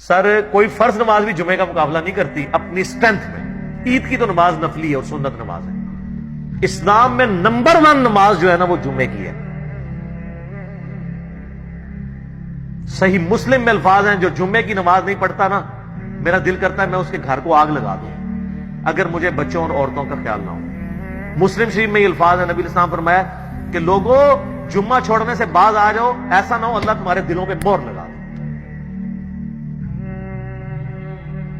سر کوئی فرض نماز بھی جمعے کا مقابلہ نہیں کرتی اپنی سٹرینتھ میں. عید کی تو نماز نفلی ہے اور سنت نماز ہے. اسلام میں نمبر 1 نماز جو ہے نا وہ جمعے کی ہے. صحیح مسلم میں الفاظ ہیں جو جمعے کی نماز نہیں پڑھتا نا میرا دل کرتا ہے میں اس کے گھر کو آگ لگا دوں اگر مجھے بچوں اور عورتوں کا خیال نہ ہو. مسلم شریف میں یہ الفاظ ہے, نبی اسلام فرمایا کہ لوگوں جمعہ چھوڑنے سے باز آ جاؤ, ایسا نہ ہو اللہ تمہارے دلوں پہ مہر لگا دے.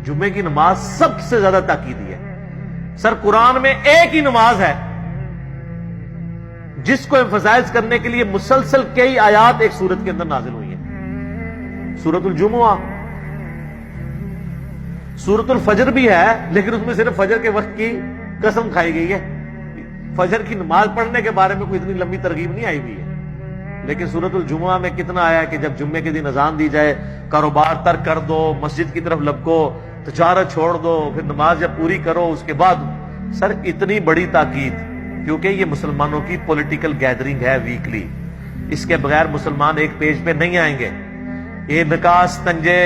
جمعے کی نماز سب سے زیادہ تاکیدی ہے. سر قرآن میں ایک ہی نماز ہے جس کو ایمفسائز کرنے کے لیے مسلسل کئی آیات ایک سورت کے اندر نازل ہوئی ہیں. سورت الجمعہ. سورت الفجر بھی ہے لیکن اس میں صرف فجر کے وقت کی قسم کھائی گئی ہے. فجر کی نماز پڑھنے کے بارے میں کوئی اتنی لمبی ترغیب نہیں آئی ہوئی ہے. لیکن سورت الجمعہ میں کتنا آیا کہ جب جمعے کے دن اذان دی جائے کاروبار ترک کر دو, مسجد کی طرف لپکو, تجارت چھوڑ دو, پھر نماز جب پوری کرو اس کے بعد. سر اتنی بڑی تاکید کیونکہ یہ مسلمانوں کی پولیٹیکل گیدرنگ ہے ویکلی. اس کے بغیر مسلمان ایک پیج پہ نہیں آئیں گے. یہ نکاح, تنجے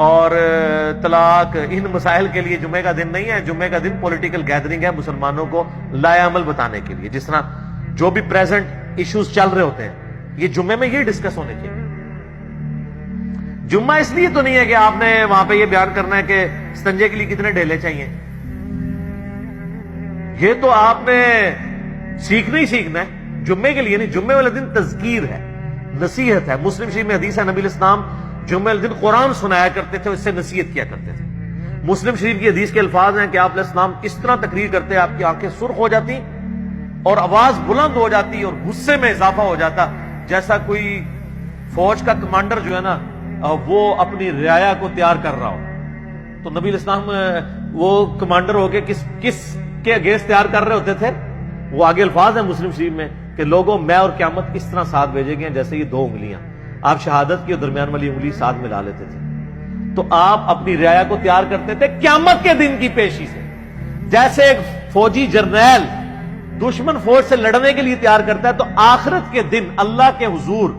اور طلاق ان مسائل کے لیے جمعے کا دن نہیں ہے. جمعے کا دن پولیٹیکل گیدرنگ ہے مسلمانوں کو لائے عمل بتانے کے لیے. جس طرح جو بھی پریزنٹ ایشوز چل رہے ہوتے ہیں یہ جمعے میں یہ ڈسکس ہونے چاہیے. جمعہ اس لیے تو نہیں ہے کہ آپ نے وہاں پہ یہ بیان کرنا ہے کہ استنجے کے لیے کتنے ڈھیلے چاہیے. یہ تو آپ نے سیکھنا ہی سیکھنا ہے جمعے کے لیے نہیں. جمعے والے دن تذکیر ہے, نصیحت ہے. مسلم شریف میں حدیث ہے نبی الاسلام جمعے والے دن قرآن سنایا کرتے تھے, اس سے نصیحت کیا کرتے تھے. مسلم شریف کی حدیث کے الفاظ ہیں کہ آپ علیہ السلام اس طرح تقریر کرتے آپ کی آنکھیں سرخ ہو جاتی اور آواز بلند ہو جاتی اور غصے میں اضافہ ہو جاتا جیسا کوئی فوج کا کمانڈر جو ہے نا وہ اپنی رعایا کو تیار کر رہا ہو. تو نبی الاسلام وہ کمانڈر ہو کے کس کے اگینسٹ تیار کر رہے ہوتے تھے. وہ آگے الفاظ ہیں مسلم شریف میں کہ لوگوں میں اور قیامت اس طرح ساتھ بھیجے گئے جیسے یہ 2 انگلیاں. آپ شہادت کی اور درمیان والی انگلی ساتھ ملا لیتے تھے. تو آپ اپنی رعایا کو تیار کرتے تھے قیامت کے دن کی پیشی سے. جیسے ایک فوجی جرنیل دشمن فوج سے لڑنے کے لیے تیار کرتا ہے تو آخرت کے دن اللہ کے حضور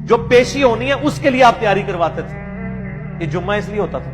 جو پیشی ہونی ہے اس کے لیے آپ تیاری کرواتے تھے. یہ جمعہ اس لیے ہوتا تھا